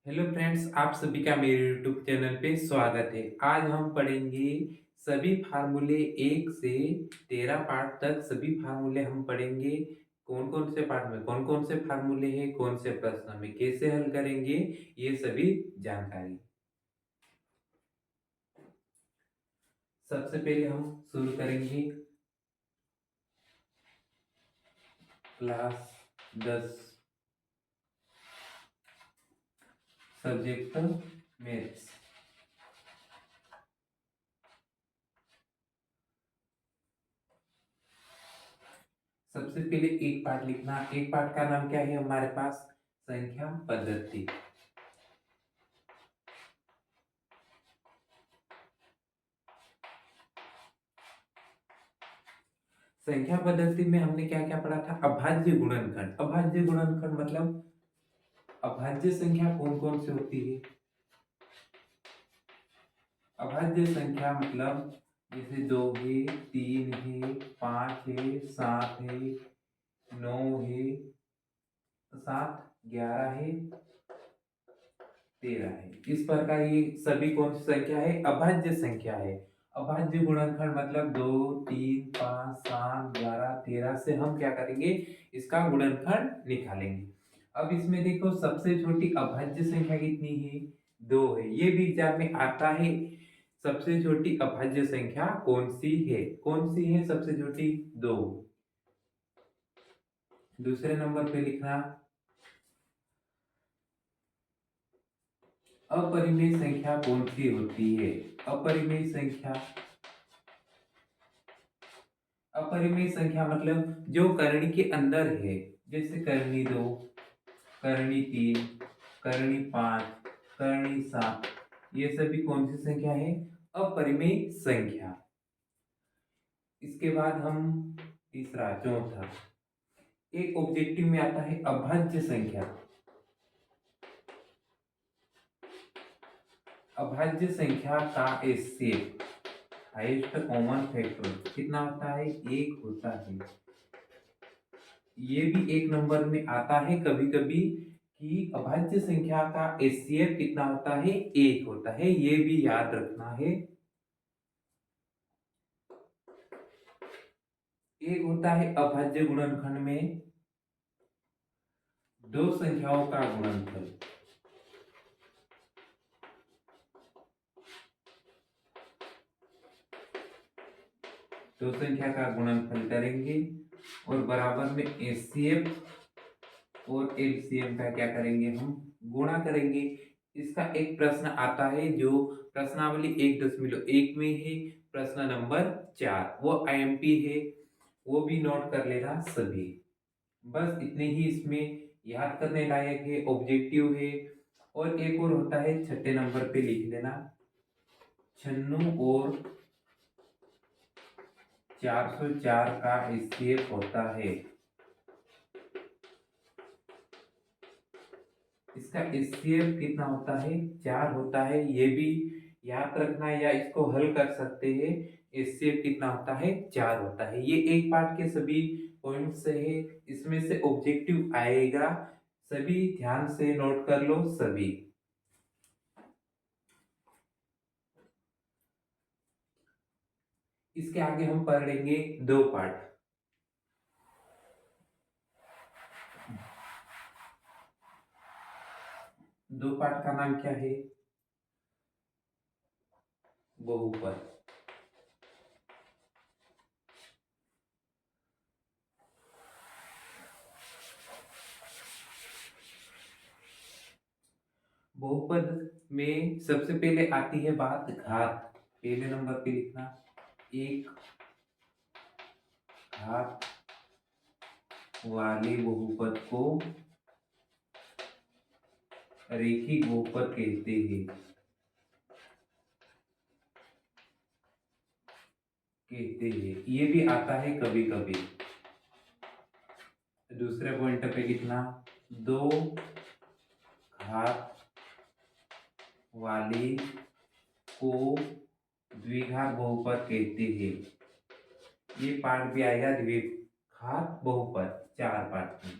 Hello friends, आप सभी का मेरे यूट्यूब चैनल पे स्वागत है। आज हम पढ़ेंगे सभी फार्मूले 1 से 13 पार्ट तक। सभी फार्मूले हम पढ़ेंगे। कौन कौन से पार्ट में कौन कौन से फार्मूले हैं, कौन से प्रश्न में कैसे हल करेंगे, ये सभी जानकारी। सबसे पहले हम शुरू करेंगे क्लास 10 सब्जेक्ट मैथ्स। सबसे पहले एक पार्ट लिखना। एक पार्ट का नाम क्या है हमारे पास? संख्या पद्धति। संख्या पद्धति में हमने क्या क्या पढ़ा था? अभाज्य गुणनखंड। अभाज्य गुणनखंड मतलब अभाज्य संख्या कौन कौन सी होती है? अभाज्य संख्या मतलब जैसे 2 है, 3 है, 5 है, 7 है, 9 है, 7, 11 है, 13 है। इस प्रकार ये सभी कौन सी संख्या है? अभाज्य संख्या है। अभाज्य गुणनखंड मतलब 2, 3, 5, 7, 11, 13 से हम क्या करेंगे? इसका गुणनखंड निकालेंगे। अब इसमें देखो, सबसे छोटी अभाज्य संख्या कितनी है? 2 है। ये भी एग्जाम में आता है। सबसे छोटी अभाज्य संख्या कौन सी है? कौन सी है सबसे छोटी? 2। दूसरे नंबर पे लिखना अपरिमेय संख्या कौन सी होती है? अपरिमेय संख्या। अपरिमेय संख्या मतलब जो करणी के अंदर है। जैसे करणी 2, करणी 3, करणी 5, करणी 7, ये सभी कौन सी संख्या है? अपरिमेय संख्या। इसके बाद हम तीसरा चौथा, एक ऑब्जेक्टिव में आता है अभाज्य संख्या। अभाज्य संख्या का एचसीएफ, हाईएस्ट कॉमन फैक्टर, कितना होता है? 1 होता है। ये भी एक नंबर में आता है कभी कभी कि अभाज्य संख्या का एचसीएफ कितना होता है? 1 होता है। ये भी याद रखना है। एक होता है अभाज्य गुणनखंड में दो संख्याओं का गुणनफल। दो संख्या का गुणनफल करेंगे और बराबर में एचसीएफ और एलसीएम का क्या करेंगे? हम गुणा करेंगे। इसका एक प्रश्न आता है जो प्रश्नावली 1.1 में है, प्रश्न नंबर 4, वो आईएमपी है। वो भी नोट कर लेना सभी। बस इतने ही इसमें याद करने लायक है, ऑब्जेक्टिव है। और एक और होता है, छठे नंबर पे लिख लेना, 96 और 404 का एचसीएफ होता है। इसका एचसीएफ कितना होता है? 4 होता है। ये भी याद रखना है या इसको हल कर सकते हैं। एचसीएफ कितना होता है? 4 होता है। ये एक पार्ट के सभी पॉइंट्स है। इसमें से ऑब्जेक्टिव आएगा। सभी ध्यान से नोट कर लो सभी। इसके आगे हम पढ़ेंगे 2 पार्ट। दो पार्ट का नाम क्या है? बहुपद। बहुपद में सबसे पहले आती है बात घात। पहले नंबर पे लिखना, एक घात वाले बहुपद को रैखिक बहुपद कहते हैं। ये भी आता है कभी कभी। दूसरे पॉइंट पे लिखना, दो घात वाले को द्विघात बहुपद कहते हैं। ये पार्ट भी आएगा, द्विघात बहुपद 4 पार्ट में।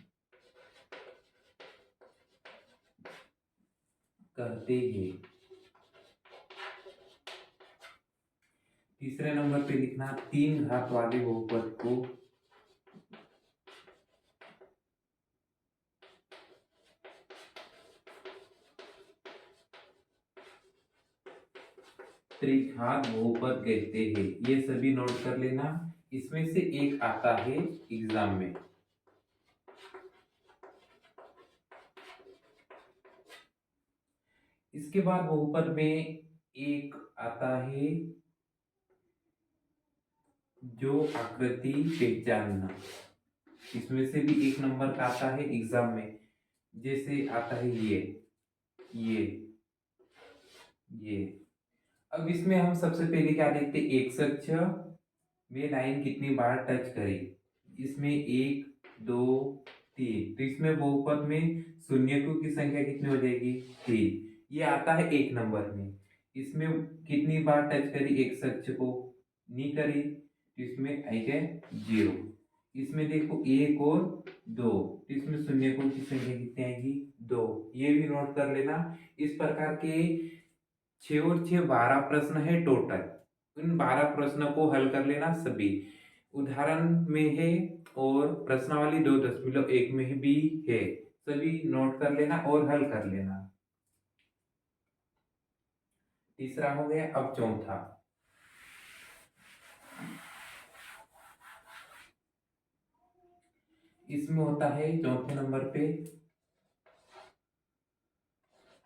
कहते हैं। तीसरे नंबर पे लिखना 3 घात वाले बहुपद को त्रिघात बहुपद कहते हैं। ये सभी नोट कर लेना, इसमें से एक आता है एग्जाम में। इसके बाद बहुपद में एक आता है जो आकृति पहचानना, इसमें से भी एक नंबर का आता है एग्जाम में। जैसे आता है ये अब इसमें हम सबसे पहले क्या देखते हैं, एक अक्ष में लाइन कितनी बार टच करे। इसमें 1 2 3, तो इसमें बहुपद में शून्यकों की संख्या कितनी हो जाएगी, 3। ये आता है एक नंबर में। इसमें कितनी बार टच करी एक अक्ष को, नहीं करी, तो इसमें आएगा 0। इसमें देखो 1 और 2, तो इसमें शून्यकों की संख्या कितनी आएगी, 2। ये भी नोट कर लेना। इस प्रकार के 6 और 6 12 प्रश्न है टोटल। इन 12 प्रश्नों को हल कर लेना सभी। उदाहरण में है और प्रश्नावली 2.1 में भी है। सभी नोट कर लेना और हल कर लेना। तीसरा हो गया, अब चौथा। इसमें होता है चौथे नंबर पे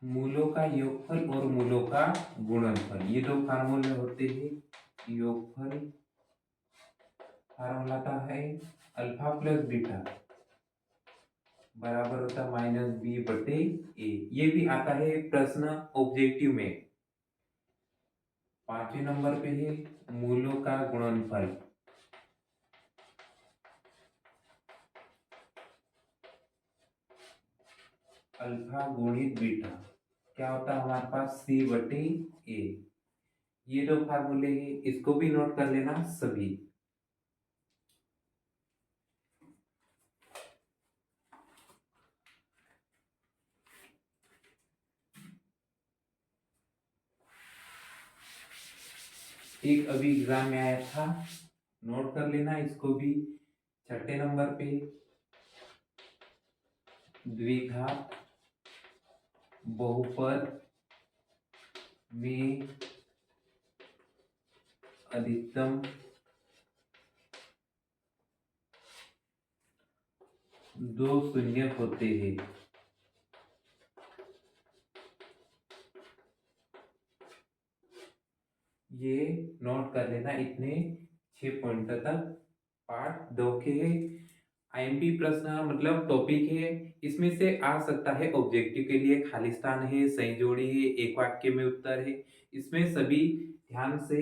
मूलों का योगफल और मूलों का गुणनफल। ये दो फार्मूले होते हैं। योगफल फार्मूला आता है अल्फा प्लस बीटा बराबर होता है -b/a। ये भी आता है प्रश्न ऑब्जेक्टिव में। 5वें नंबर पे है मूलों का गुणनफल। अल्फा गुणित बीटा क्या होता है हमारे पास, c/a। ये दो फार्मूले हैं, इसको भी नोट कर लेना सभी। एक अभी एग्जाम में आया था, नोट कर लेना इसको भी। 6ठे नंबर पे द्विघात बहुपद में अधिकतम 2 शून्य होते हैं। ये नोट कर लेना, इतने 6 पॉइंट तक पार्ट 2 के आईएमपी प्रश्न मतलब टॉपिक है। इसमें से आ सकता है ऑब्जेक्टिव के लिए खाली स्थान है, सही जोड़ी है, एक वाक्य में उत्तर है। इसमें सभी ध्यान से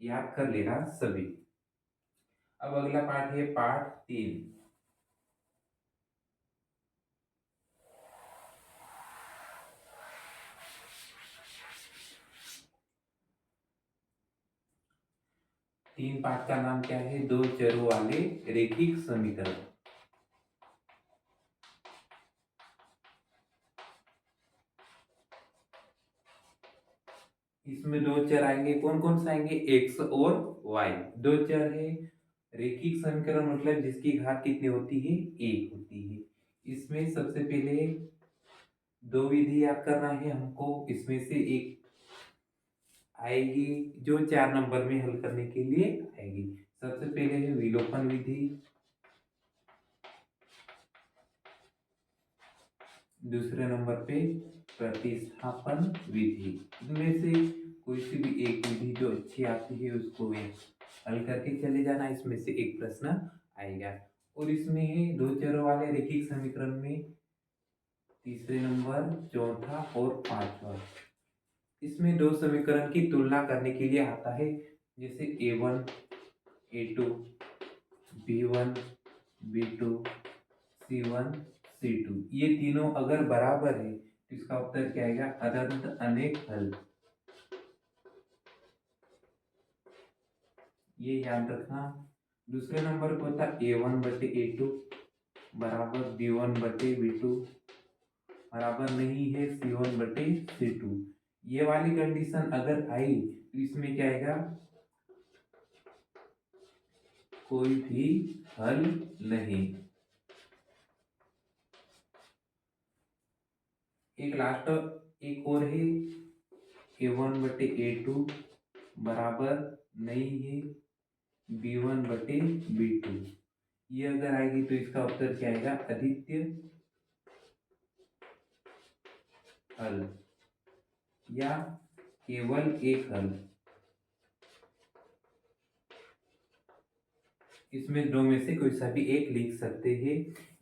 याद कर लेना सभी। अब अगला पार्ट है पार्ट 3। तीन पार्ट का नाम क्या है, दो चरों वाले रैखिक समीकरण। इसमें दो चर आएंगे, कौन कौन से आएंगे, x और y। दो चर है, रैखिक समीकरण मतलब जिसकी घात कितनी होती है, 1 होती है। इसमें सबसे पहले दो विधि याद करना है हमको। इसमें से एक आएगी जो 4 नंबर में हल करने के लिए आएगी। सबसे पहले है विलोपन विधि, दूसरे नंबर पे प्रतिस्थापन विधि। इनमें से कोई सी भी एक विधि जो अच्छी आती है उसको हल करके चले जाना। इसमें से एक प्रश्न आएगा। और इसमें है दो चरों वाले रैखिक समीकरण में तीसरे नंबर, चौथा और पांचवा। इसमें दो समीकरण की तुलना करने के लिए आता है, जैसे a1 a2 b1 b2 c1 c2। ये तीनों अगर बराबर है तो इसका उत्तर क्या आएगा, अनंत अनेक हल। ये याद रखना। दूसरे नंबर पर होता a1/a2 बराबर b1/b2 बराबर नहीं है C1/C2। ये वाली कंडीशन अगर आई तो इसमें क्या आएगा, कोई भी हल नहीं। एक लास्ट एक और है, A1/A2 बराबर नहीं है B1/B2। ये अगर आएगी तो इसका उत्तर क्या आएगा, अद्वितीय हल या केवल एक हल। इसमें दो में से कोई सा भी एक लिख सकते हैं।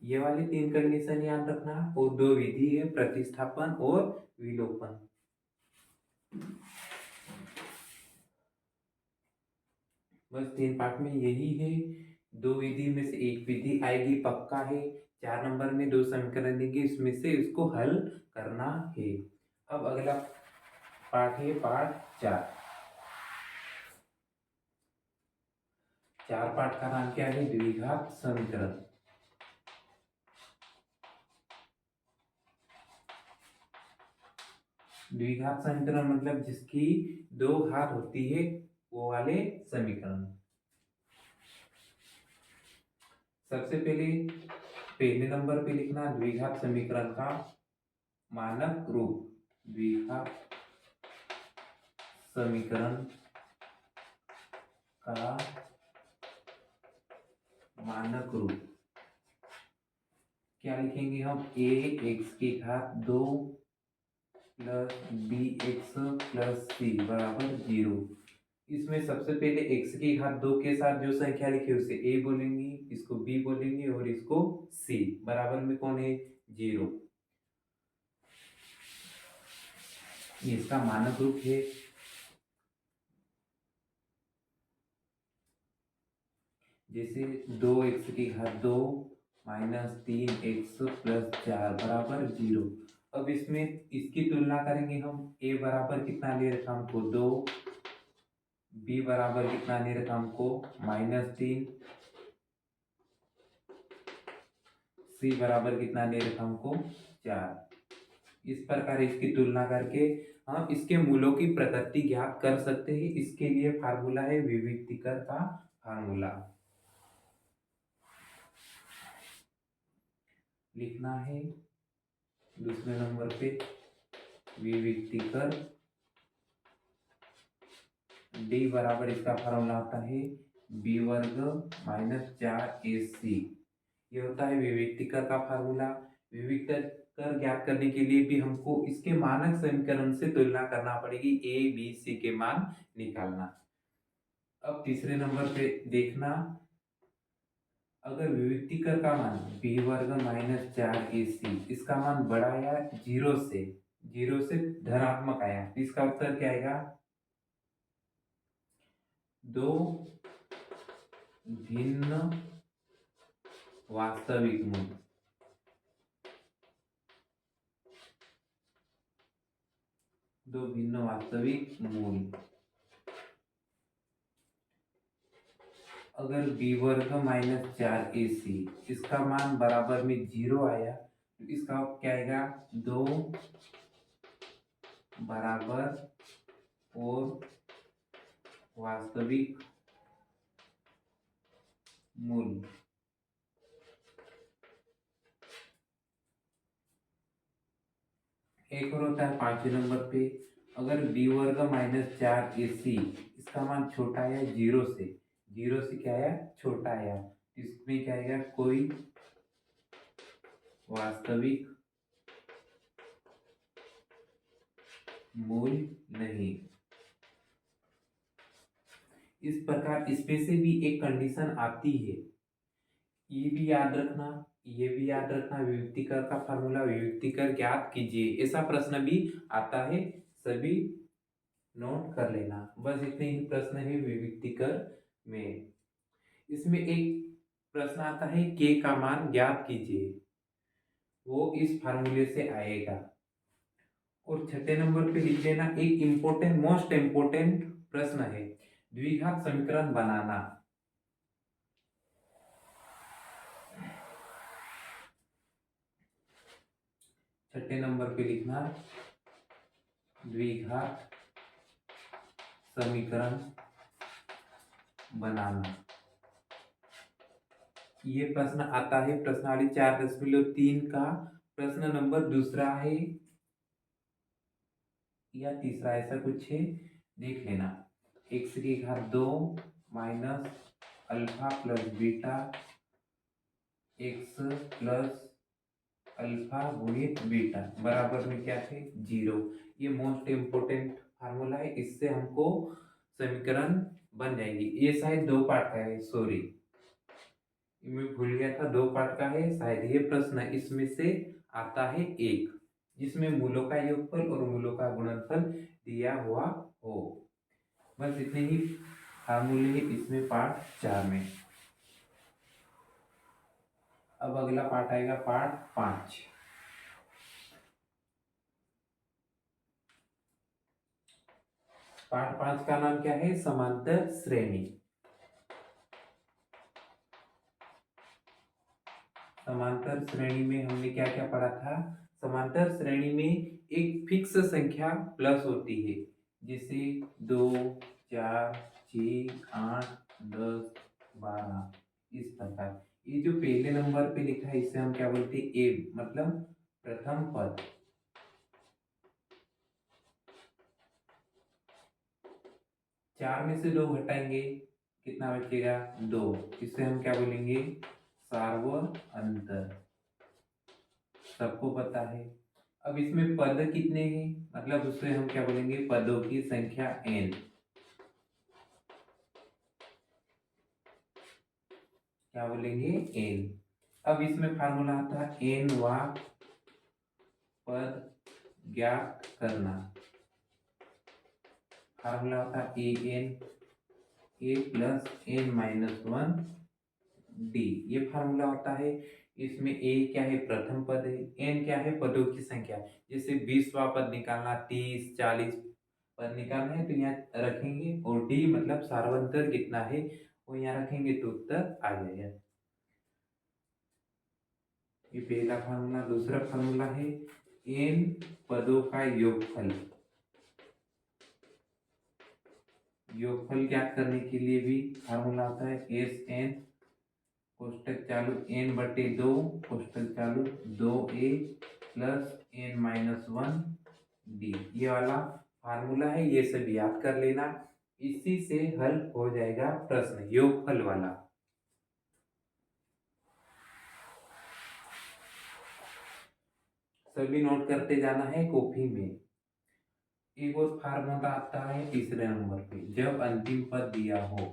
ये वाली तीन कंडीशन याद रखना, और दो विधि है, प्रतिस्थापन और विलोपन। बस 3 पार्ट में यही है। दो विधि में से एक विधि आएगी पक्का है। 4 नंबर में 2 समीकरण देंगे, इसमें से इसको हल करना है। अब अगला पार्ट है पार्ट 4। 4 पार्ट का नाम क्या है, द्विघात समीकरण। द्विघात समीकरण मतलब जिसकी दो घात होती है, वो वाले समीकरण। सबसे पहले नंबर पे लिखना द्विघात समीकरण का मानक रूप। द्विघात समीकरण का मानक रूप क्या लिखेंगे हम, a x की घात 2 प्लस bx+c बराबर 0। इसमें सबसे पहले x की घात 2 के साथ जो संख्या लिखी है उसे a बोलेंगे, इसको b बोलेंगे और इसको c। बराबर में कौन है, 0। ये इसका मानक रूप है। जैसे 2x की घात 2 माइनस 3x+4 बराबर 0। अब इसमें इसकी तुलना करेंगे हम। a बराबर कितना ले रखा हमको, 2। b बराबर कितना ले रखा हमको, -3। c बराबर कितना ले रखा हमको, 4। इस प्रकार इसकी तुलना करके हम इसके मूलों की प्रकृति ज्ञात कर सकते हैं। इसके लिए फार्मूला है विविक्तीकर का फार्मूला। लिखना है दूसरे नंबर पे, विविक्तीकर d बराबर इसका फार्मूला आता है b² - 4ac। ये होता है विविक्तीकर का फार्मूला। विविक्तीकर ज्ञात करने के लिए भी हमको इसके मानक समीकरण से तुलना करना पड़ेगी, a b c के मान निकालना। अब तीसरे नंबर पे देखना, अगर विविक्तीकर का मान b² - 4ac, इसका मान बड़ा आया 0 से धनात्मक आया, इसका उत्तर क्या आएगा, 2 भिन्न वास्तविक मूल। अगर b² - 4ac इसका मान बराबर में 0 आया तो इसका क्या आएगा, 2 बराबर और वास्तविक मूल। एक और होता है 5वें नंबर पे, अगर b² - 4ac इसका मान छोटा आया 0 से क्या आया, छोटा आया, इसमें क्या आएगा, कोई वास्तविक मूल नहीं। इस प्रकार इसमें से भी एक कंडीशन आती है, ये भी याद रखना, विविक्तीकर का फार्मूला, विविक्तीकर ज्ञात कीजिए, ऐसा प्रश्न भी आता है, सभी नोट कर लेना। बस इतने ही प्रश्न है विविक्तीकर में। इसमें एक प्रश्न आता है k का मान ज्ञात कीजिए, वो इस फार्मूले से आएगा। और 6 नंबर पे लिख देना, एक मोस्ट इम्पोर्टेंट प्रश्न है, द्विघात समीकरण बनाना। छठे नंबर पे लिखना द्विघात समीकरण बनाना। ये प्रश्न आता है प्रश्नावली 4.3 का प्रश्न नंबर दूसरा है या तीसरा, ऐसा कुछ है, देख लेना। एक्स की घात 2 minus alpha plus beta x plus alpha गुणित बीटा बराबर में क्या है 0। ये मोस्ट इम्पोर्टेंट फार्मूला है, इससे हमको समीकरण बन जाएगी। ये शायद 2 पार्ट का है, सॉरी मैं भूल गया था, 2 पार्ट का है शायद ये प्रश्न। इसमें से आता है एक जिसमें मूलों का योगफल और मूलों का गुणनफल दिया हुआ हो। बस इतने ही फार्मूले इसमें पार्ट 4 में। अब अगला पार्ट आएगा पार्ट 5। पार्ट 5 का नाम क्या है, समांतर श्रेणी। समांतर श्रेणी में हमने क्या क्या पढ़ा था, समांतर श्रेणी में एक फिक्स संख्या प्लस होती है, जैसे 2 4 6 8 10 12 इस प्रकार। ये जो पहले नंबर पे लिखा है इसे हम क्या बोलते हैं, ए मतलब प्रथम पद। चार में से 2 घटाएंगे कितना बचेगा 2, इसे हम क्या बोलेंगे सार्वअंतर, सबको पता है। अब इसमें पद कितने हैं, मतलब उससे हम क्या बोलेंगे पदों की संख्या n। क्या बोलेंगे n। अब इसमें फार्मूला आता है n वा पद ज्ञात करना। फार्मूला होता है a plus n minus 1 d। ये फार्मूला होता है। इसमें a क्या है प्रथम पद है, n क्या है पदों की संख्या। जैसे 20वां पद निकालना, 30 40 पद निकालना है तो यहाँ रखेंगे, और d मतलब सार्वंतर कितना है वो यहाँ रखेंगे तो उत्तर आ जाएगा। ये पहला फार्मूला। दूसरा फार्मूला है n पदों का योगफल। योगफल ज्ञात करने के लिए भी फार्मूला आता है एस एन कोष्टक चालू n बटे 2 कोष्टक चालू 2a plus n minus 1 d। ये वाला फार्मूला है, ये सब याद कर लेना। इसी से हल हो जाएगा प्रश्न योगफल वाला। सभी नोट करते जाना है कॉपी में। एक और फार्मूला आता है तीसरे नंबर पे, जब अंतिम पद दिया हो।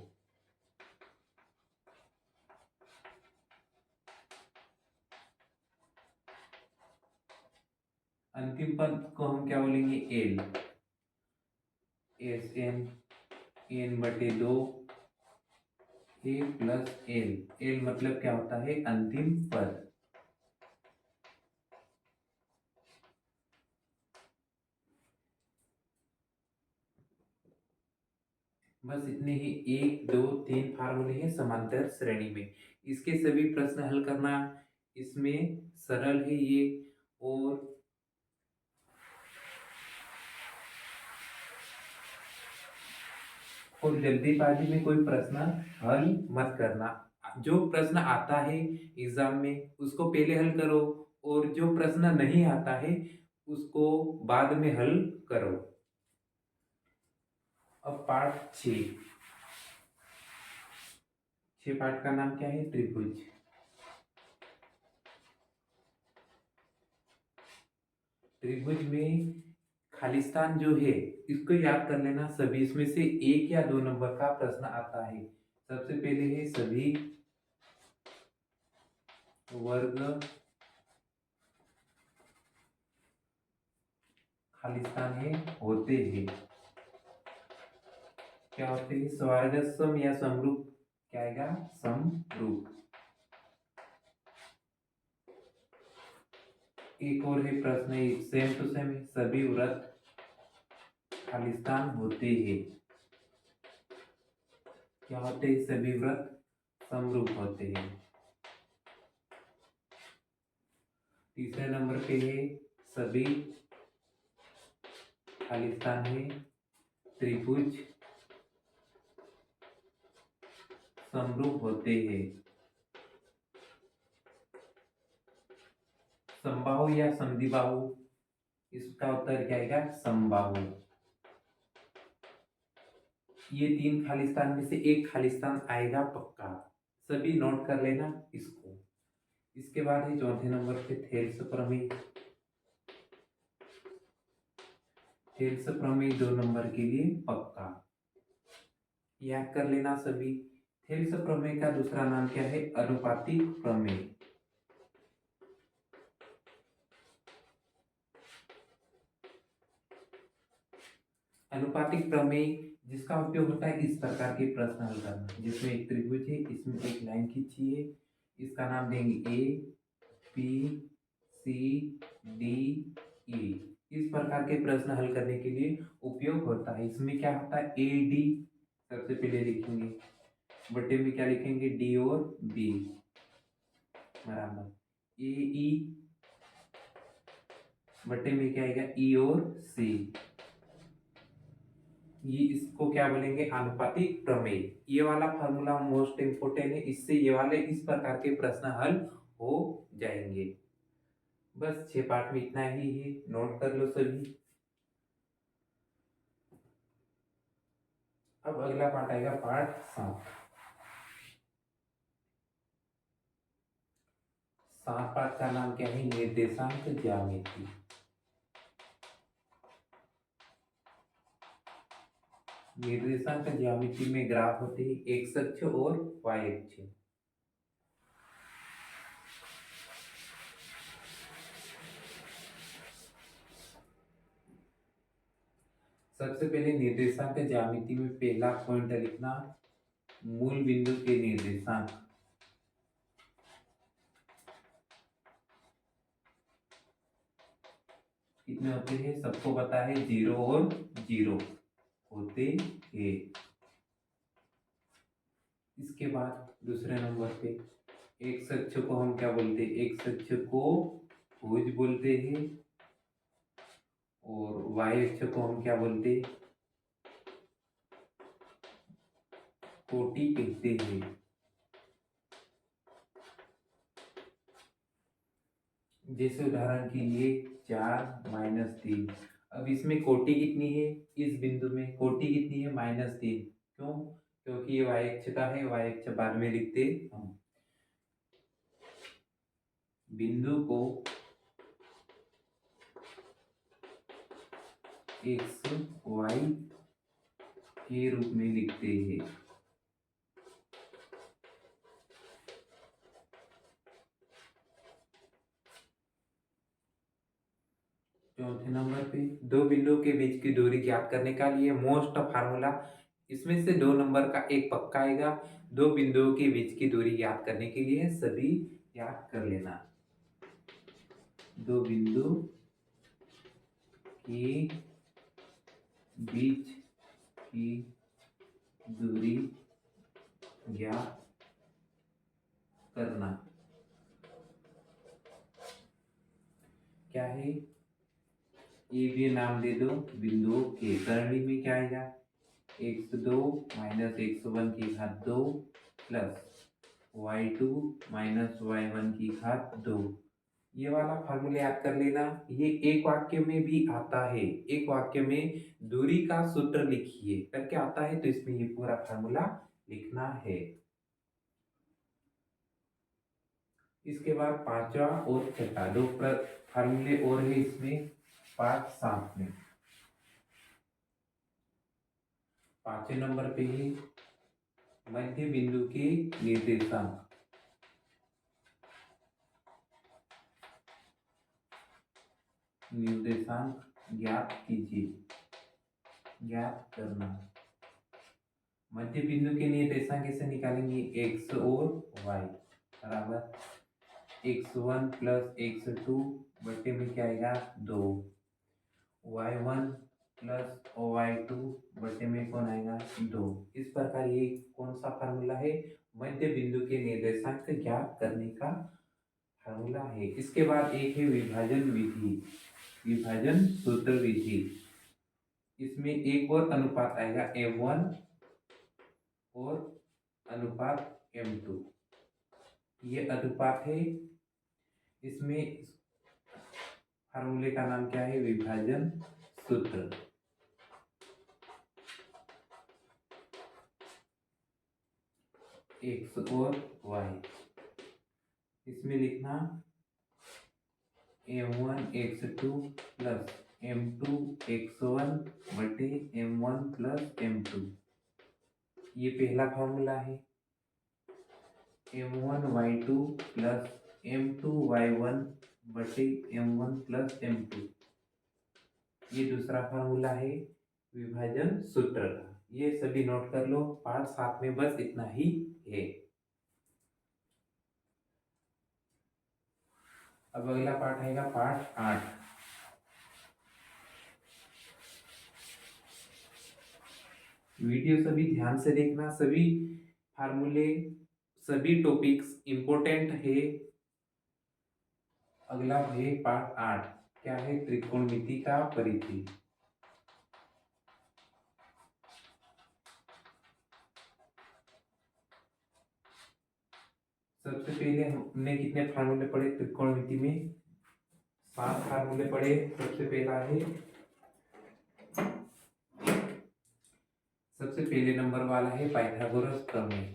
अंतिम पद को हम क्या बोलेंगे एल, एस एन एन बटे 2 ए प्लस एल। एल मतलब क्या होता है अंतिम पद। बस इतने ही 1 2 3 फार्मूले हैं समांतर श्रेणी में। इसके सभी प्रश्न हल करना इसमें सरल है ये। और जल्दीबाजी में कोई प्रश्न हल मत करना। जो प्रश्न आता है एग्जाम में उसको पहले हल करो, और जो प्रश्न नहीं आता है उसको बाद में हल करो। अब पार्ट 6 पार्ट का नाम क्या है त्रिभुज। त्रिभुज में खालिस्तान जो है इसको याद कर लेना सभी। इसमें से 1 या 2 नंबर का प्रश्न आता है। सबसे पहले है सभी वर्ग खालिस्तान है होते हैं। क्या होते हैं स्वार्गसम या समरूप, क्या आएगा समरूप। एक और है प्रश्न सेम टू सेम, सभी व्रत खालिस्तान होते हैं। क्या होते हैं सभी व्रत समरूप होते हैं। तीसरे नंबर पे है सभी खालिस्तान में त्रिभुज समरूप होते हैं। समबाहु या समद्विबाहु, इसका उत्तर क्या आएगा? समबाहु। ये तीन खालिस्तान में से एक खालिस्तान आएगा पक्का, सभी नोट कर लेना इसको। इसके बाद है चौथे नंबर पे थेल्स प्रमेय। थेल्स प्रमेय 2 नंबर के लिए पक्का याद कर लेना सभी। थेल्स प्रमेय का दूसरा नाम क्या है? अनुपातिक प्रमेय। अनुपातिक प्रमेय जिसका उपयोग होता है इस प्रकार के प्रश्न हल करना, जिसमें एक त्रिभुज है, इसमें एक लाइन खींची है, इसका नाम देंगे A P C D E. इस प्रकार के प्रश्न हल करने के लिए उपयोग होता है। इसमें क्या होता है? ए डी सबसे पहले लिखेंगे, बटे में क्या लिखेंगे? डी और बी बराबर ए ई, बटे में क्या आएगा? ई और सी। ये इसको क्या बोलेंगे? अनुपातिक प्रमेय। ये वाला फॉर्मूला मोस्ट इंपोर्टेंट है, इससे ये वाले इस प्रकार के प्रश्न हल हो जाएंगे। बस 6 पार्ट में इतना ही है, नोट कर लो सभी। अब अगला पार्ट आएगा पार्ट 7। 7 पार्ट का नाम क्या है? निर्देशांक ज्यामिति। निर्देशांक ज्यामिति में ग्राफ होते हैं एक्स अक्ष और वाई अक्ष। सबसे पहले निर्देशांक ज्यामिति में पहला पॉइंट लिखना, मूल बिंदु के निर्देशांक। कितने होते हैं? सबको पता है 0 और 0 होते हैं। इसके बाद दूसरे नंबर पे एक्स अक्ष को हम क्या बोलते हैं? एक्स अक्ष को भुज बोलते हैं, और वाई अक्ष को हम क्या बोलते हैं? कोटि कहते हैं। जैसे उदाहरण के लिए 4 - 3। अब इसमें कोटि कितनी है? इस बिंदु में कोटि कितनी है? -3। क्यों? क्योंकि ये वाई अक्ष का है, वाई अक्ष बाद में लिखते हम। बिंदु को एक्स वाई के रूप में लिखते हैं। चौथे नंबर पे दो बिंदुओं के बीच की दूरी ज्ञात करने का लिए मोस्ट फार्मूला, इसमें से 2 नंबर का एक पक्का आएगा। दो बिंदुओं के बीच की दूरी ज्ञात करने के लिए सभी याद कर लेना। दो बिंदु के बीच की दूरी ज्ञात करना क्या है? ये भी नाम दे दो बिंदुओं के। करणी में क्या आएगा? x2 - x1 की घात 2 प्लस y2 - y1 की घात 2। ये वाला फार्मूला याद कर लेना। ये एक वाक्य में भी आता है। एक वाक्य में दूरी का सूत्र लिखिए करके आता है, तो इसमें ये पूरा फार्मूला लिखना है। इसके बाद पांचवा और छठा 2 फार्मूले और है इसमें पार्ट 7 में। 5वें नंबर पे है मध्य बिंदु के निर्देशांक। निर्देशांक ज्ञात कीजिए, ज्ञात करना। मध्य बिंदु के निर्देशांक कैसे निकालेंगे? x और y बराबर x1 + x2 बटे में क्या आएगा? 2। y1 + y2 बटे में कौन आएगा? 2। इस प्रकार ये कौन सा फार्मूला है? मध्य बिंदु के निर्देशांक ज्ञात करने का फार्मूला है। इसके बाद एक है विभाजन विधि, विभाजन सूत्र विधि। इसमें एक और अनुपात आएगा M1 और अनुपात M2, ये अनुपात है। इसमें फार्मूले का नाम क्या है, विभाजन सूत्र। x और y, इसमें लिखना M1 x2 plus M2 x1 बटे M1 प्लस M2, ये पहला फार्मूला है। M1 y2 plus M2 y1 बटे M1 प्लस M2, ये दूसरा फार्मूला है विभाजन सूत्र का। ये सभी नोट कर लो, पार्ट 7 में बस इतना ही है। अब अगला पार्ट आएगा पार्ट 8। वीडियो सभी ध्यान से देखना, सभी फार्मूले सभी टॉपिक्स इंपॉर्टेंट है। अगला है पार्ट 8, क्या है, त्रिकोणमिति का परिधि। सबसे पहले हमने कितने फार्मूले पढ़े त्रिकोणमिति में, 7 फार्मूले पढ़े। सबसे पहले नंबर वाला है पाइथागोरस प्रमेय।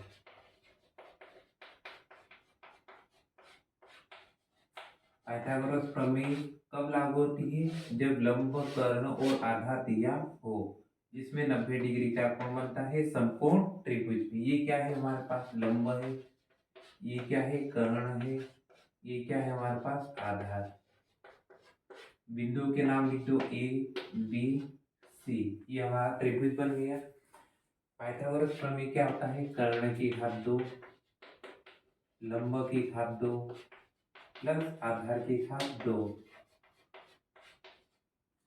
पाइथागोरस प्रमेय कब लागू होती है, जब लंब, कर्ण और आधार दिया हो, जिसमें 90 डिग्री का कोण बनता है समकोण त्रिभुज में। ये क्या है, हमारे पास लंब है, ये क्या है, कर्ण है, ये क्या है, हमारे पास आधार। बिंदुओं के नाम लिख दो A B C, ये हमारा त्रिभुज बन गया। पाइथागोरस प्रमेय क्या होता है, कर्ण की घात 2, लंब की घात 2 प्लस आधार की घात 2,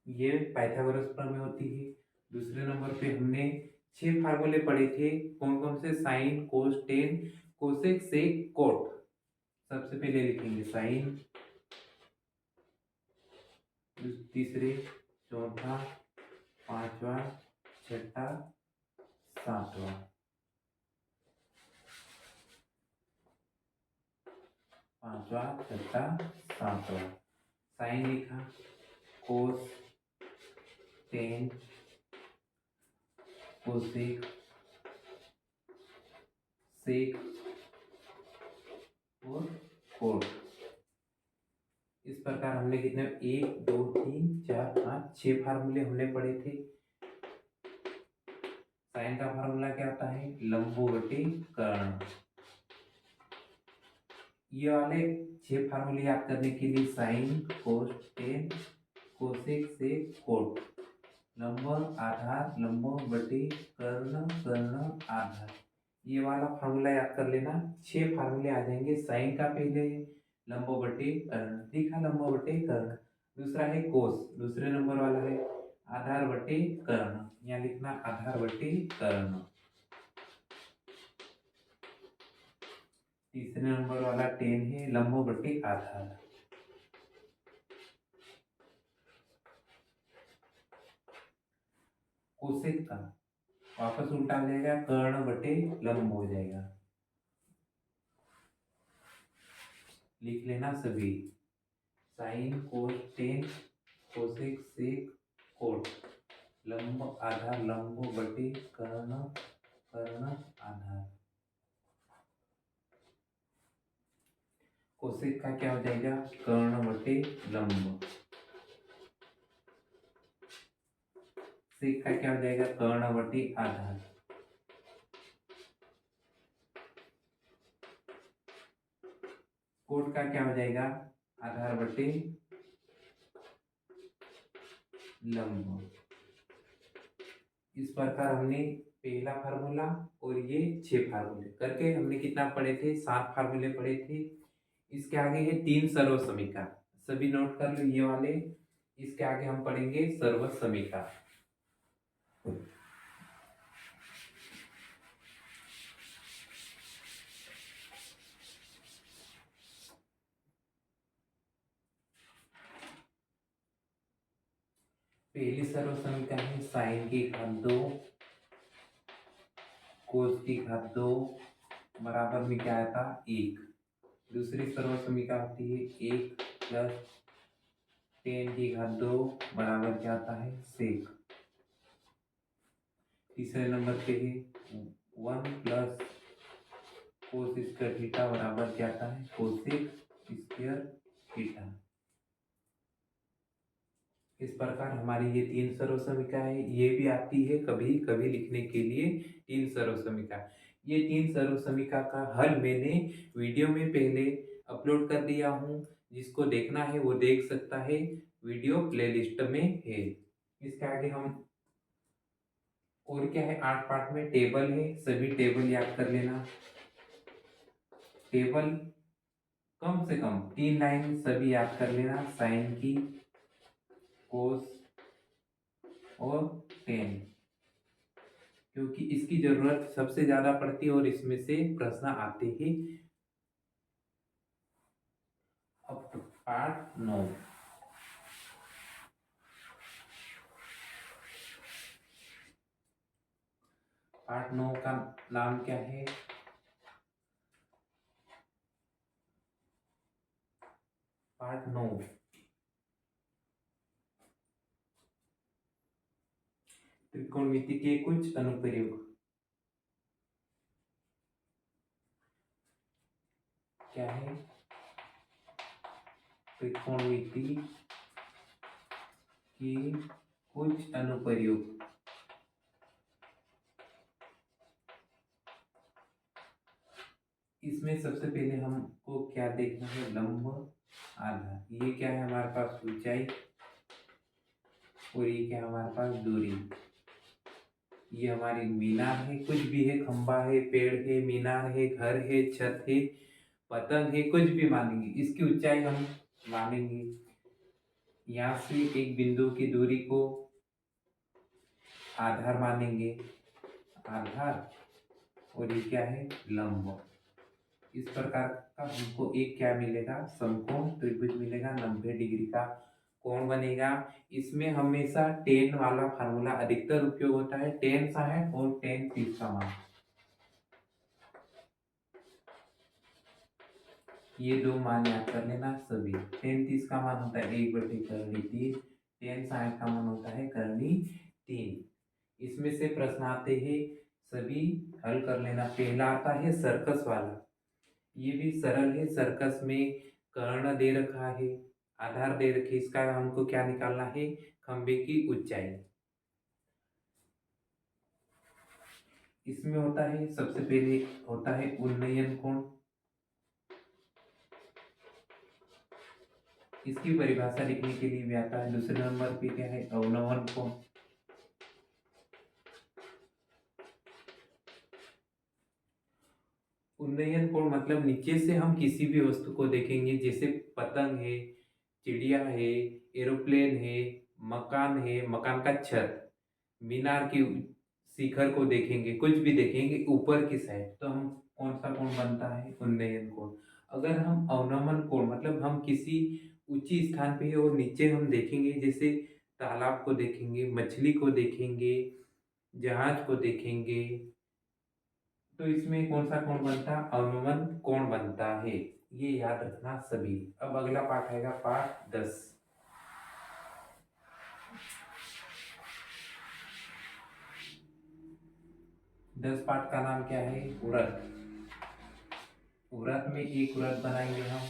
ये पाइथागोरस प्रमेय होती है। दूसरे नंबर पे हमने 6 फार्मूले पढ़े थे, कौन कौन से, साइन, कोस, टेन, कोसेक, सेक, कोट। सबसे पहले लिखेंगे साइन, तीसरे, चौथा, पांचवा, छठा, सातवां। पांचवा, छठा, सातवां। साइन लिखा, कोस, टेन, कोसेक, सेक और कोट। इस प्रकार हमने कितने, 1 2 3 4 5 6 फार्मूले हमने पढ़े थे। साइन का फार्मूला क्या होता है, लंबो बटे कर्ण। ये वाले 6 फार्मूले याद करने के लिए साइन, कोस, टेन, कोसेक, सेक, कोट, लंब, आधार, लंब बटे कर्ण, कर्ण, आधार, ये वाला फार्मूला याद कर लेना। 6 फार्मूले आ जाएंगे। साइन का पहले लंब बटे कर्ण, दिखा लंब बटे कर्ण। दूसरा है कोस, दूसरे नंबर वाला है आधार बटे कर्ण, यहाँ लिखना आधार बटे कर्ण। तीसरे नंबर वाला टेन है लंब बटे आधार। कोसेक का वापस उल्टा आ जाएगा, कर्ण बटे लंब हो जाएगा। लिख लेना सभी, साइन, कोस, टेन, कोसेक, सेक, कोट, लंब, आधार, लंब बटे कर्ण, कर्ण, आधार। कोसेक का क्या हो जाएगा, कर्ण बटे लंब। सेक का क्या हो जाएगा, कर्ण बटे आधार। कोट का क्या हो जाएगा, आधार बटे लंब। इस प्रकार हमने पहला फार्मूला और ये 6 फार्मूले करके हमने कितना पढ़े थे, 7 फार्मूले पढ़े थे। इसके आगे है 3 सर्व समीकरण, सभी नोट कर लो ये वाले। इसके आगे हम पढ़ेंगे सर्व समीकरण। पहली सर्व समीकरण है साइन की घात 2 कोस की घात 2 बराबर में क्या आता 1। दूसरी सर्व समीकरण होती है 1 प्लस टेन की घात 2 बराबर क्या आता है सेक। तीसरे नंबर पे है 1 प्लस कोस स्क्वायर थीटा बराबर क्या आता है कोसेक स्क्वायर थीटा। इस प्रकार हमारी ये 3 सर्व समीकरण है। ये भी आती है कभी कभी लिखने के लिए 3 सर्व समीकरण। ये 3 सर्व समीकरण का हल मैंने वीडियो में पहले अपलोड कर दिया हूँ, जिसको देखना है वो देख सकता है, वीडियो प्लेलिस्ट में है। इसके आगे हम और क्या है 8 पार्ट में टेबल है, सभी टेबल याद कर लेना। टेबल कम से कम 3 लाइन सभी याद कर लेना, साइन की कोस और टेन, क्योंकि इसकी जरूरत सबसे ज्यादा पड़ती है और इसमें से प्रश्न आते ही। अब पार्ट 9 पार्ट 9 का नाम क्या है पार्ट 9 त्रिकोणमिति के कुछ अनुप्रयोग। क्या है त्रिकोणमिति के कुछ अनुप्रयोग। इसमें सबसे पहले हमको क्या देखना है लंब आधार। ये क्या है हमारे पास ऊंचाई और ये क्या है हमारे पास दूरी। ये हमारी मीनार है, कुछ भी है, खंबा है, पेड़ है, मीनार है, घर है, छत है, पतंग है, कुछ भी मानेंगे। इसकी ऊंचाई हम मानेंगे, यहाँ से एक बिंदु की दूरी को आधार मानेंगे, आधार, और ये क्या है लंब। इस प्रकार का हमको एक क्या मिलेगा समकोण त्रिभुज मिलेगा, 90 डिग्री का कोण बनेगा। इसमें हमेशा टेन वाला फार्मूला अधिकतर उपयोग होता है, टेन 60 और टेन 30 का मान। ये दो मान याद कर लेना सभी। टेन 30 का मान होता है 1/3, टेन 60 का मान होता है 3। इसमें से प्रश्न आते हैं सभी हल कर लेना। पहला आता है सर्कस वाला, ये भी सरल है। सर्कस में कर्ण दे रखा है, आधार दे रखी, इसका हमको क्या निकालना है खंबे की ऊंचाई। इसमें होता है सबसे पहले होता है उन्नयन कोण। इसकी परिभाषा लिखने के लिए भी आता है। दूसरे नंबर पे क्या है अवनमन कोण। उन्नयन कोण मतलब नीचे से हम किसी भी वस्तु को देखेंगे, जैसे पतंग है, चिड़िया है, एरोप्लेन है, मकान का छत, मीनार की शिखर को देखेंगे, कुछ भी देखेंगे ऊपर की साइड, तो हम कौन सा कोण बनता है उन्नयन कोण। अगर हम अवनमन कोण मतलब हम किसी ऊंची स्थान पे है और नीचे हम देखेंगे, जैसे तालाब को देखेंगे, मछली को देखेंगे, जहाज को देखेंगे, तो इसमें कौन सा कोण बनता है अवनमन कोण बनता है। ये याद रखना सभी। अब अगला पाठ आएगा पाठ 10। 10 पाठ का नाम क्या है व्रत। व्रत में एक व्रत बनाएंगे हम।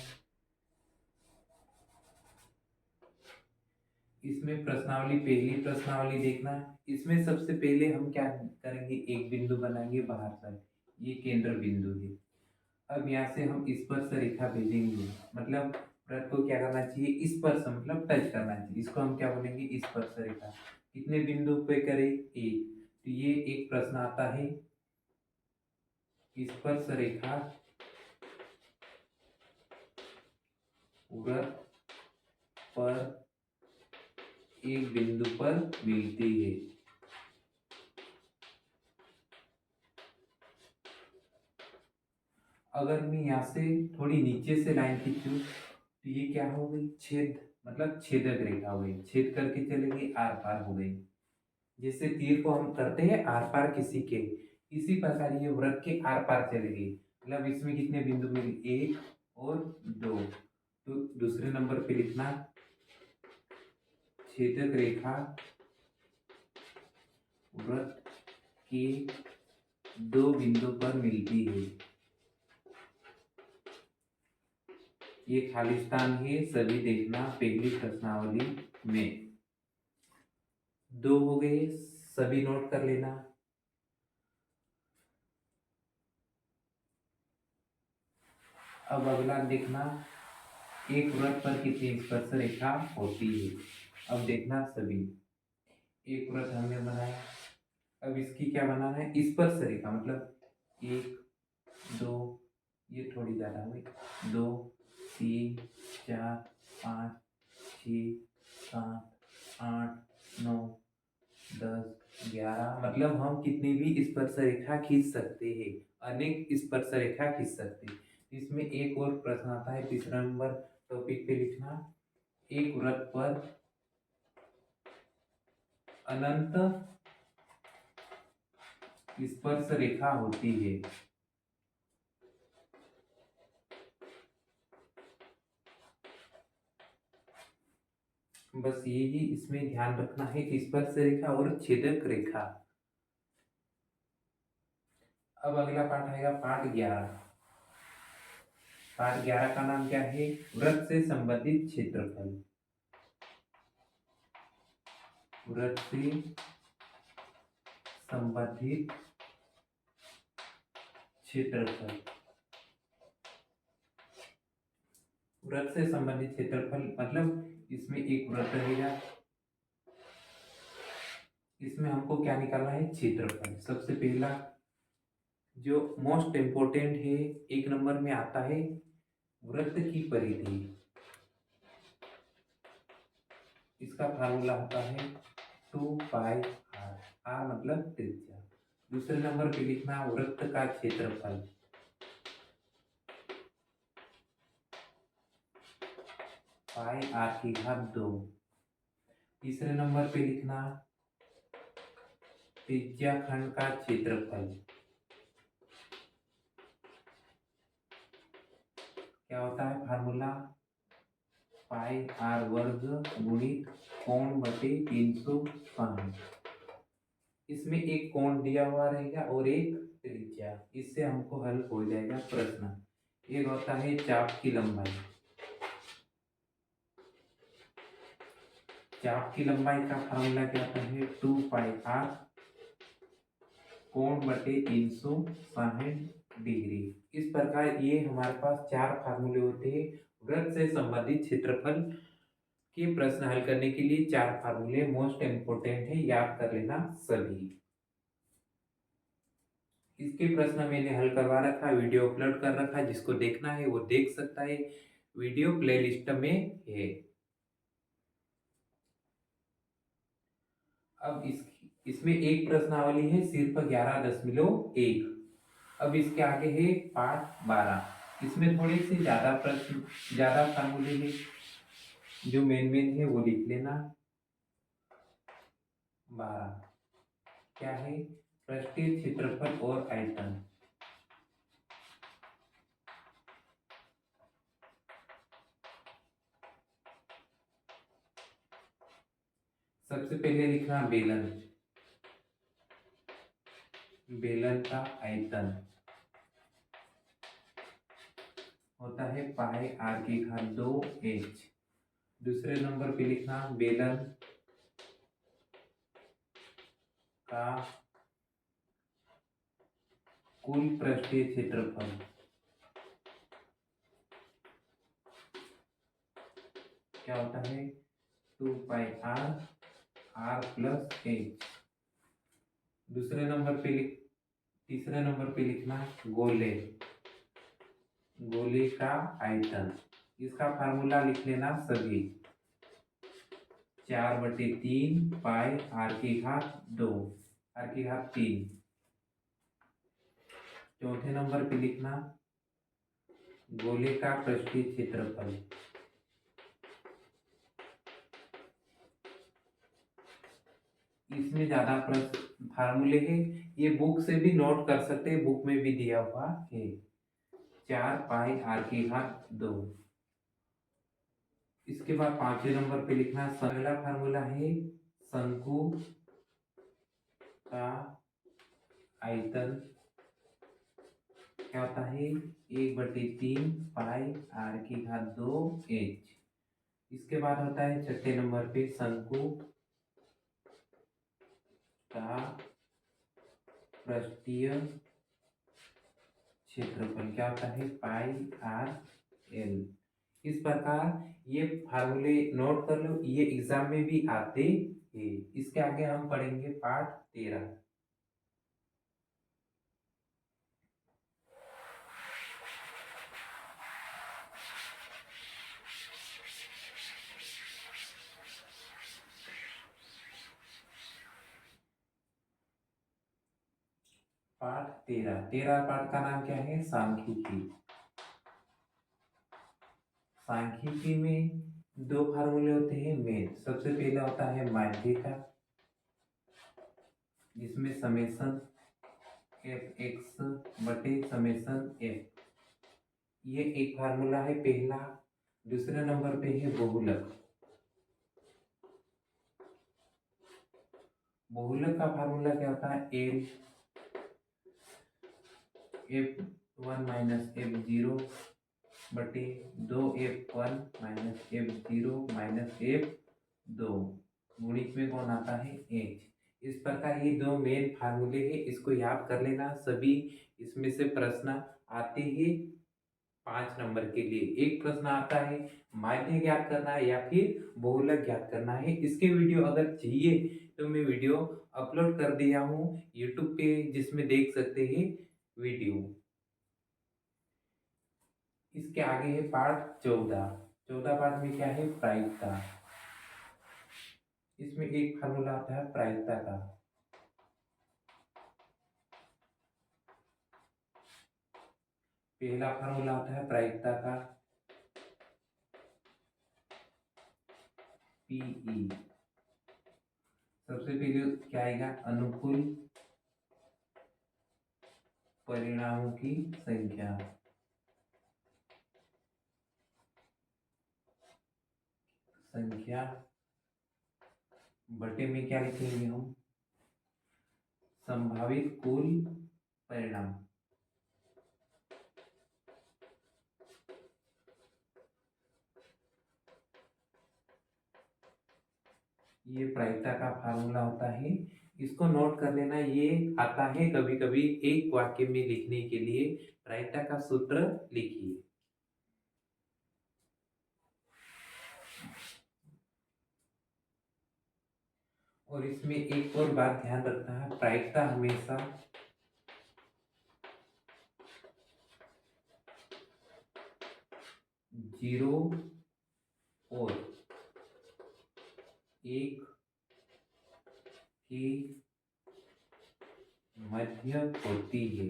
इसमें प्रश्नावली, पहली प्रश्नावली देखना। इसमें सबसे पहले हम क्या करेंगे एक बिंदु बनाएंगे बाहर से, ये केंद्र बिंदु है। अब यहाँ से हम स्पर्श रेखा भेजेंगे, मतलब व्रत को क्या करना चाहिए स्पर्श मतलब टच करना चाहिए, इसको हम क्या बोलेंगे स्पर्श रेखा। कितने बिंदु पे करें एक, तो ये एक प्रश्न आता है स्पर्श रेखा व्रत पर एक बिंदु पर मिलती है। अगर मैं यहाँ से थोड़ी नीचे से लाइन खींचूं तो ये क्या हो गई छेद, मतलब छेदक रेखा हो गई, छेद करके चलेगी, आर पार हो गई। जैसे तीर को हम करते हैं आर पार किसी के, इसी प्रकार ये वृत्त के आर पार चलेगी। मतलब इसमें कितने बिंदु मिले, 1 और 2। तो दूसरे नंबर पे लिखना छेदक रेखा वृत्त के 2 बिंदु पर मिलती है। ये खाली स्थान है, सभी देखना पहली प्रश्नावली में। 2 हो गए, सभी नोट कर लेना। अब अगला देखना, एक वृत्त पर कितनी स्पर्श रेखा होती है। अब देखना सभी, एक वृत्त हमने बनाया, अब इसकी क्या बनाना है, स्पर्श रेखा। मतलब 1 2, ये थोड़ी ज्यादा हुई, 2 3 4 5 6 7 8 9 10 11। मतलब हम कितनी भी स्पर्श रेखा खींच सकते हैं, अनेक स्पर्श रेखा खींच सकते हैं। इसमें एक और प्रश्न आता है, तीसरा नंबर टॉपिक पे लिखना, एक वृत्त पर अनंत स्पर्श रेखा होती है। बस यही इसमें ध्यान रखना है कि स्पर्श रेखा और छेदक रेखा। अब अगला पाठ आएगा पाठ 11। पाठ 11 का नाम क्या है, वृत्त से संबंधित क्षेत्रफल। वृत्त से संबंधित क्षेत्रफल। वृत्त से संबंधित क्षेत्रफल मतलब इसमें एक वृत्त रहेगा, इसमें हमको क्या निकालना है, क्षेत्रफल। सबसे पहला जो मोस्ट इम्पोर्टेंट है, एक नंबर में आता है वृत्त की परिधि। इसका फार्मूला होता है 2 पाई आर, आर मतलब त्रिज्या। दूसरे नंबर पे लिखना वृत्त का क्षेत्रफल, पाई आर की घात 2। तीसरे नंबर पे लिखना त्रिज्या खंड का क्षेत्रफल, क्या होता है फार्मूला, पाई आर वर्ग गुणित कोण बटे 360। इसमें एक कोण दिया हुआ रहेगा और एक त्रिज्या, इससे हमको हल हो जाएगा प्रश्न। एक होता है चाप की लंबाई, चाप की लंबाई का फार्मूला क्या होता है, 2 पाई आर कोण बटे 360 डिग्री। इस प्रकार ये हमारे पास 4 फार्मूले होते हैं। वृत्त से संबंधित क्षेत्रफल के प्रश्न हल करने के लिए 4 फार्मूले मोस्ट इम्पोर्टेंट है, याद कर लेना सभी। इसके प्रश्न मैंने हल करवा रखा, वीडियो अपलोड कर रखा, जिसको देखना है वो देख सकता है, वीडियो प्लेलिस्ट में है। अब इसमें एक प्रश्नावली है सिर्फ 11.1। अब इसके आगे है पाठ 12, इसमें थोड़े से ज्यादा प्रश्न, ज्यादा फार्मूले हैं, जो मेन है वो लिख लेना। 12 क्या है, पृष्ठीय क्षेत्रफल और आयतन। सबसे पहले लिखना बेलन, बेलन का आयतन होता है पाई आर की घात 2h। दूसरे नंबर पे लिखना बेलन का कुल पृष्ठीय क्षेत्रफल, क्या होता है 2 पाई आर, आर प्लस एच। दूसरे नंबर पे तीसरे नंबर पे लिखना गोले, गोले का आयतन। इसका फार्मूला लिख लेना सभी, 4/3 पाई आर की घात 2, आर की घात 3। चौथे नंबर पे लिखना गोले का पृष्ठीय क्षेत्रफल, इसमें ज़्यादा प्रश्न फार्मूले हैं, ये बुक से भी नोट कर सकते हैं, बुक में भी दिया हुआ है। 4 पाई आर की घात 2। इसके बाद 5वें नंबर पे लिखना पहला फार्मूला है शंकु का आयतन क्या होता है 1/3 पाई आर की घात 2 एच। इसके बाद होता है 6ठे नंबर पे शंकु का पृष्ठीय क्षेत्रफल क्या होता है पाई आर एल। इस प्रकार ये फार्मूले नोट कर लो, ये एग्जाम में भी आते हैं। इसके आगे हम पढ़ेंगे पाठ 13। पाठ 13 पाठ का नाम क्या है सांख्यिकी। सांख्यिकी में 2 फार्मूले होते हैं मेन। सबसे पहला होता है माध्य का, जिसमें समेशन एफ एक्स बटे समेशन एफ, ये एक फार्मूला है पहला। दूसरे नंबर पे है बहुलक। बहुलक का फार्मूला क्या होता है एल F1 माइनस F0 बटे 2F1 minus F0 minus F2 गुणित में कौन आता है H। इस प्रकार ये 2 मेन फार्मूले हैं, इसको याद कर लेना। सभी इसमें से प्रश्न आते हैं 5 नंबर के लिए। एक प्रश्न आता है माध्य ज्ञात करना है या फिर बहुलक ज्ञात करना है। इसके वीडियो अगर चाहिए तो मैं वीडियो अपलोड कर दिया हूँ यूट्यूब पे, जिसमें देख सकते हैं वीडियो। इसके आगे है पाठ 14। 14 पाठ में क्या है प्रायिकता। इसमें एक फार्मूला आता है प्रायिकता का। पहला फार्मूला आता है प्रायिकता का पीई। सबसे पहले क्या आएगा अनुकूल परिणामों की संख्या। बटे में क्या लिखेंगे हम संभावित कुल परिणाम। ये प्रायिकता का फार्मूला होता है, इसको नोट कर लेना। ये आता है कभी कभी एक वाक्य में लिखने के लिए। प्रायिकता का सूत्र लिखिए। और इसमें एक और बात ध्यान रखना है, प्रायिकता हमेशा जीरो और 1 के मध्य होती है।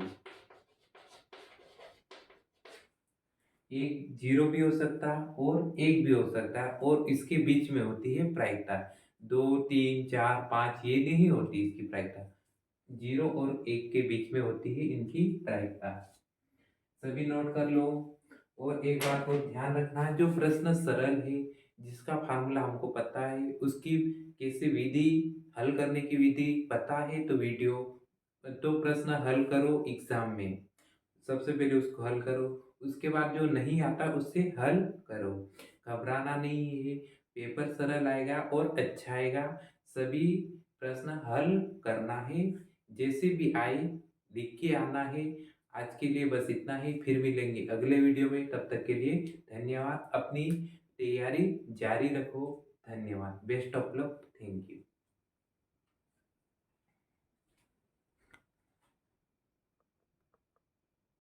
एक 0 भी हो सकता है और 1 भी हो सकता है, और इसके बीच में होती है प्रायिकता। 2 3 4 5 ये नहीं होती इसकी प्रायिकता, 0 और 1 के बीच में होती है इनकी प्रायिकता। सभी नोट कर लो। और एक बात को ध्यान रखना है, जो प्रश्न सरल है जिसका फार्मूला हमको पता है, उसकी कैसे विधि हल करने की विधि पता है तो वीडियो तो प्रश्न हल करो एग्जाम में। सबसे पहले उसको हल करो, उसके बाद जो नहीं आता उससे हल करो। घबराना नहीं है, पेपर सरल आएगा और अच्छा आएगा। सभी प्रश्न हल करना है, जैसे भी आए लिख के आना है। आज के लिए बस इतना ही, फिर मिलेंगे अगले वीडियो में। तब तक के लिए धन्यवाद। अपनी तैयारी जारी रखो। धन्यवाद। Best of luck. Thank you.